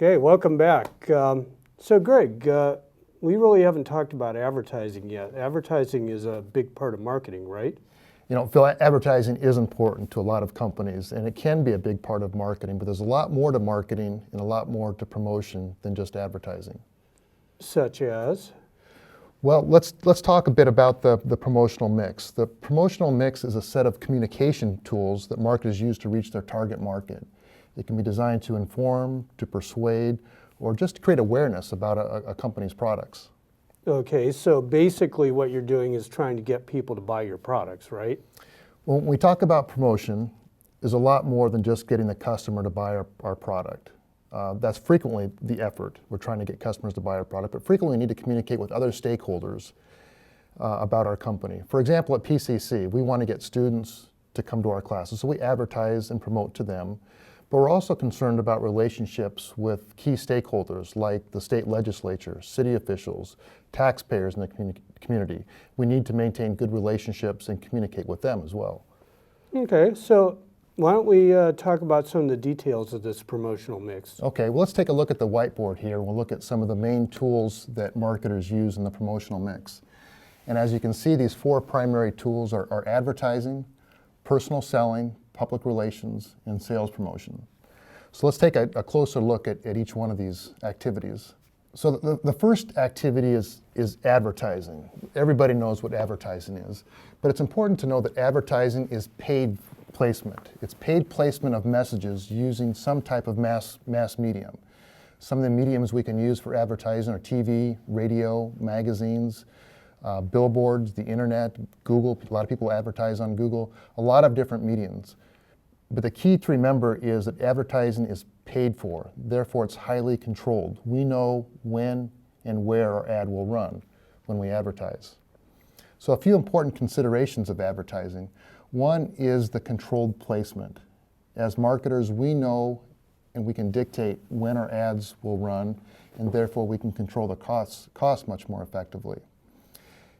Okay, welcome back. So Greg, we really haven't talked about advertising yet. Advertising is a big part of marketing, right? You know, Phil, advertising is important to a lot of companies, and it can be a big part of marketing, but there's a lot more to marketing and a lot more to promotion than just advertising. Such as? Well, let's talk a bit about the promotional mix. The promotional mix is a set of communication tools that marketers use to reach their target market. It can be designed to inform, to persuade, or just to create awareness about a company's products. Okay, so basically what you're doing is trying to get people to buy your products, right? Well, when we talk about promotion, there's a lot more than just getting the customer to buy our product. That's frequently the effort. We're trying to get customers to buy our product, but frequently we need to communicate with other stakeholders about our company. For example, at PCC, we want to get students to come to our classes, so we advertise and promote to them. But we're also concerned about relationships with key stakeholders like the state legislature, city officials, taxpayers in the community. We need to maintain good relationships and communicate with them as well. Okay, so why don't we talk about some of the details of this promotional mix? Okay, well, let's take a look at the whiteboard here. We'll look at some of the main tools that marketers use in the promotional mix. And as you can see, these four primary tools are advertising, personal selling, public relations, and sales promotion. So let's take a closer look at each one of these activities. So the first activity is advertising. Everybody knows what advertising is, but it's important to know that advertising is paid placement. It's paid placement of messages using some type of mass medium. Some of the mediums we can use for advertising are TV, radio, magazines, billboards, the internet, Google. A lot of people advertise on Google, a lot of different mediums. But the key to remember is that advertising is paid for, therefore it's highly controlled. We know when and where our ad will run when we advertise. So a few important considerations of advertising. One is the controlled placement. As marketers, we know and we can dictate when our ads will run, and therefore we can control the costs much more effectively.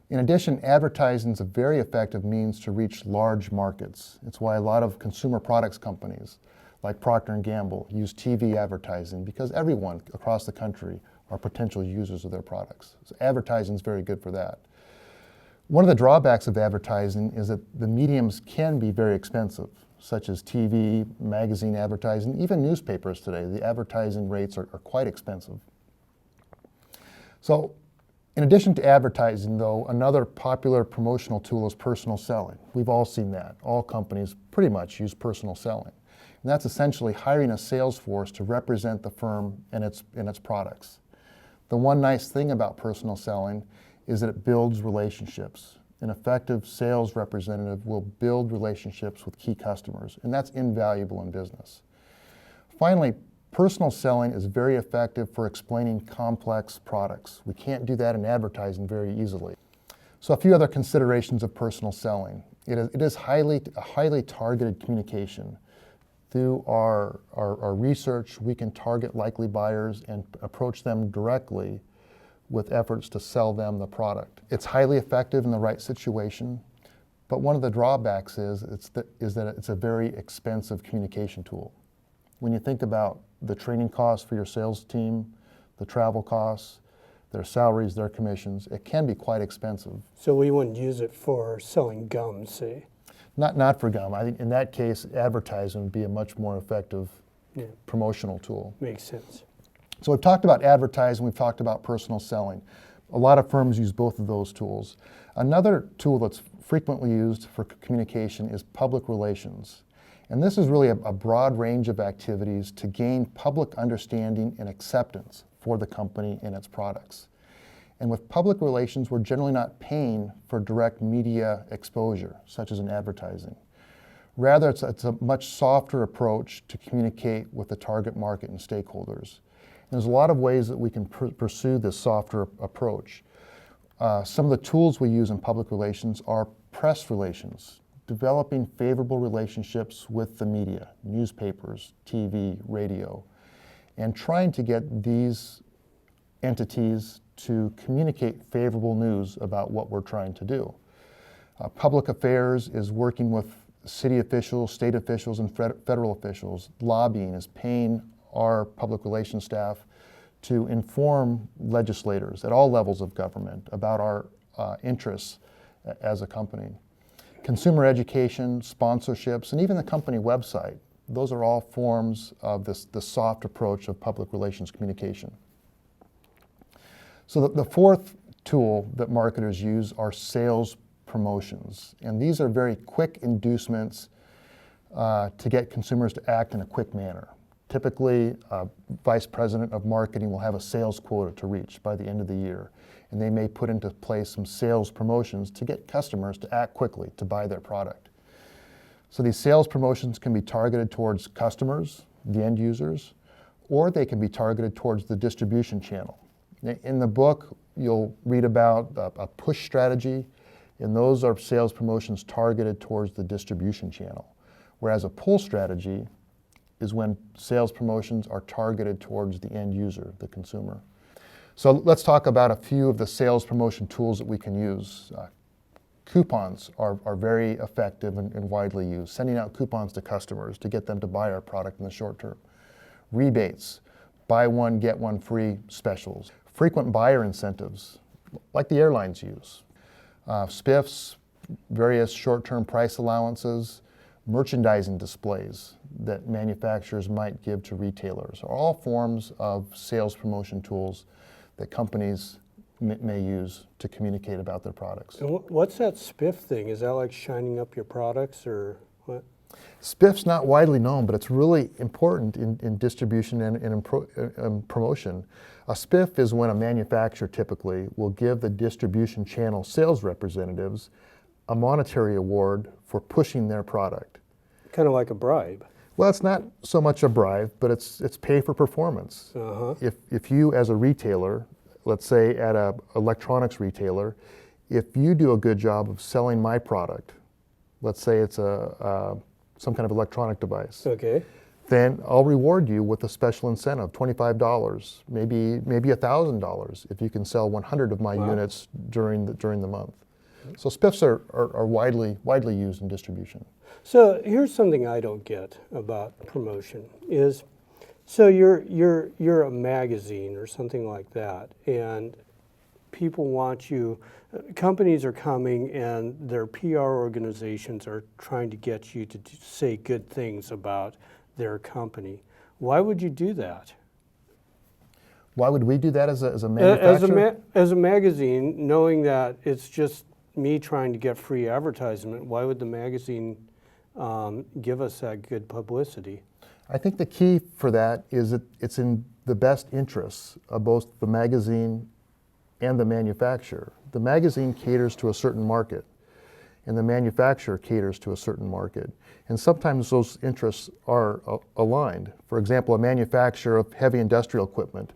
In addition, advertising is a very effective means to reach large markets. It's why a lot of consumer products companies like Procter & Gamble use TV advertising, because everyone across the country are potential users of their products. So advertising is very good for that. One of the drawbacks of advertising is that the mediums can be very expensive, such as TV, magazine advertising, even newspapers today. The advertising rates are quite expensive. So, in addition to advertising, though, another popular promotional tool is personal selling. We've all seen that. All companies pretty much use personal selling. And that's essentially hiring a sales force to represent the firm and its products. The one nice thing about personal selling is that it builds relationships. An effective sales representative will build relationships with key customers, and that's invaluable in business. Finally, personal selling is very effective for explaining complex products. We can't do that in advertising very easily. So a few other considerations of personal selling. It is a highly targeted communication. Through our research, we can target likely buyers and approach them directly with efforts to sell them the product. It's highly effective in the right situation, but one of the drawbacks is that it's a very expensive communication tool. When you think about the training costs for your sales team, the travel costs, their salaries, their commissions, it can be quite expensive. So we wouldn't use it for selling gum, say? Not for gum. I think in that case, advertising would be a much more effective promotional tool. Makes sense. So we've talked about advertising, we've talked about personal selling. A lot of firms use both of those tools. Another tool that's frequently used for communication is public relations. And this is really a broad range of activities to gain public understanding and acceptance for the company and its products. And with public relations, we're generally not paying for direct media exposure, such as in advertising. Rather, it's a much softer approach to communicate with the target market and stakeholders. And there's a lot of ways that we can pursue this softer approach. Some of the tools we use in public relations are press relations, developing favorable relationships with the media, newspapers, TV, radio, and trying to get these entities to communicate favorable news about what we're trying to do. Public affairs is working with city officials, state officials, and federal officials. Lobbying is paying our public relations staff to inform legislators at all levels of government about our interests as a company. Consumer education, sponsorships, and even the company website, those are all forms of the soft approach of public relations communication. So the fourth tool that marketers use are sales promotions. And these are very quick inducements to get consumers to act in a quick manner. Typically, a vice president of marketing will have a sales quota to reach by the end of the year. And they may put into place some sales promotions to get customers to act quickly to buy their product. So these sales promotions can be targeted towards customers, the end users, or they can be targeted towards the distribution channel. In the book, you'll read about a push strategy, and those are sales promotions targeted towards the distribution channel. Whereas a pull strategy is when sales promotions are targeted towards the end user, the consumer. So let's talk about a few of the sales promotion tools that we can use. Coupons are very effective and widely used, sending out coupons to customers to get them to buy our product in the short term. Rebates, buy one, get one free specials. Frequent buyer incentives, like the airlines use. Spiffs, various short-term price allowances, merchandising displays that manufacturers might give to retailers are all forms of sales promotion tools that companies may use to communicate about their products. And what's that spiff thing? Is that like shining up your products or what? Spiff's not widely known, but it's really important in distribution and in promotion. A spiff is when a manufacturer typically will give the distribution channel sales representatives a monetary award for pushing their product. Kind of like a bribe. Well, it's not so much a bribe, but it's pay for performance. Uh-huh. If you as a retailer, let's say at an electronics retailer, if you do a good job of selling my product, let's say it's some kind of electronic device, Okay. then I'll reward you with a special incentive, $25, maybe $1,000 if you can sell 100 of my units during the month. So spiffs are widely used in distribution. So here's something I don't get about promotion is, so you're a magazine or something like that, and people want you, companies are coming and their PR organizations are trying to get you to say good things about their company. Why would you do that? Why would we do that as a manufacturer? As a magazine, knowing that it's just me trying to get free advertisement, why would the magazine give us that good publicity? I think the key for that is that it's in the best interests of both the magazine and the manufacturer. The magazine caters to a certain market, and the manufacturer caters to a certain market. And sometimes those interests are aligned. For example, a manufacturer of heavy industrial equipment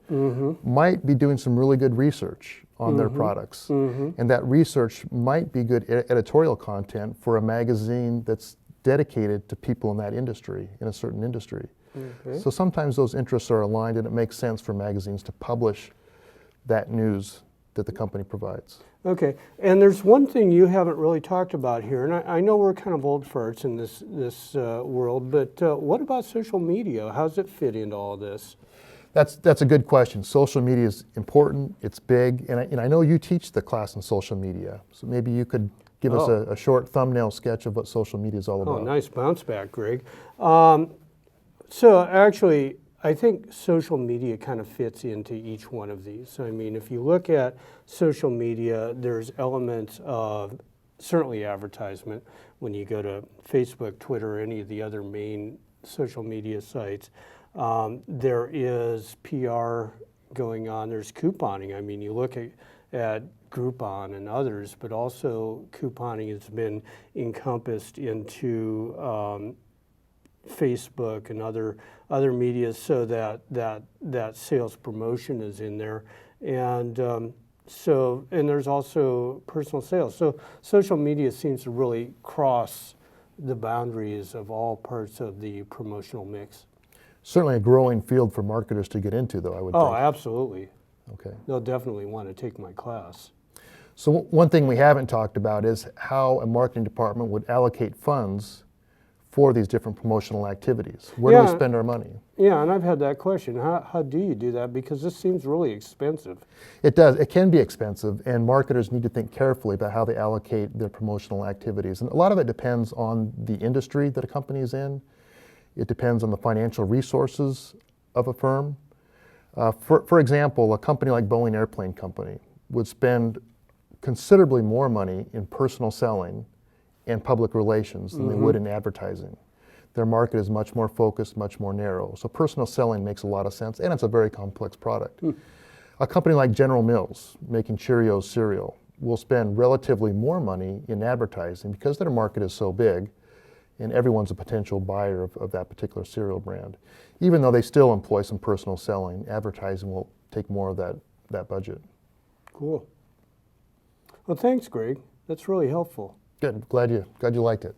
might be doing some really good research on their products. And that research might be good editorial content for a magazine that's dedicated to people in that industry, in a certain industry. So sometimes those interests are aligned, and it makes sense for magazines to publish that news that the company provides. Okay, and there's one thing you haven't really talked about here, and I know we're kind of old farts in this world, but what about social media? How does it fit into all this? That's a good question. Social media is important, it's big, and I know you teach the class in social media, so maybe you could give us a short thumbnail sketch of what social media is all about. Oh, nice bounce back, Greg. So actually, I think social media kind of fits into each one of these. I mean, if you look at social media, there's elements of certainly advertisement when you go to Facebook, Twitter, any of the other main social media sites. There is PR going on, there's couponing. I mean, you look at Groupon and others, but also couponing has been encompassed into Facebook and other media, so that sales promotion is in there, and and there's also personal sales. So social media seems to really cross the boundaries of all parts of the promotional mix. Certainly a growing field for marketers to get into, though, I would think. Oh, absolutely. Okay. They'll definitely want to take my class. So one thing we haven't talked about is how a marketing department would allocate funds for these different promotional activities. Where do we Yeah. spend our money? Yeah, and I've had that question. How do you do that? Because this seems really expensive. It does. It can be expensive, and marketers need to think carefully about how they allocate their promotional activities. And a lot of it depends on the industry that a company is in. It depends on the financial resources of a firm. For example, a company like Boeing Airplane Company would spend considerably more money in personal selling and public relations than they would in advertising. Their market is much more focused, much more narrow. So personal selling makes a lot of sense, and it's a very complex product. A company like General Mills, making Cheerios cereal, will spend relatively more money in advertising because their market is so big, and everyone's a potential buyer of that particular cereal brand. Even though they still employ some personal selling, advertising will take more of that budget. Cool. Well, thanks, Greg. That's really helpful. Good. Glad you liked it.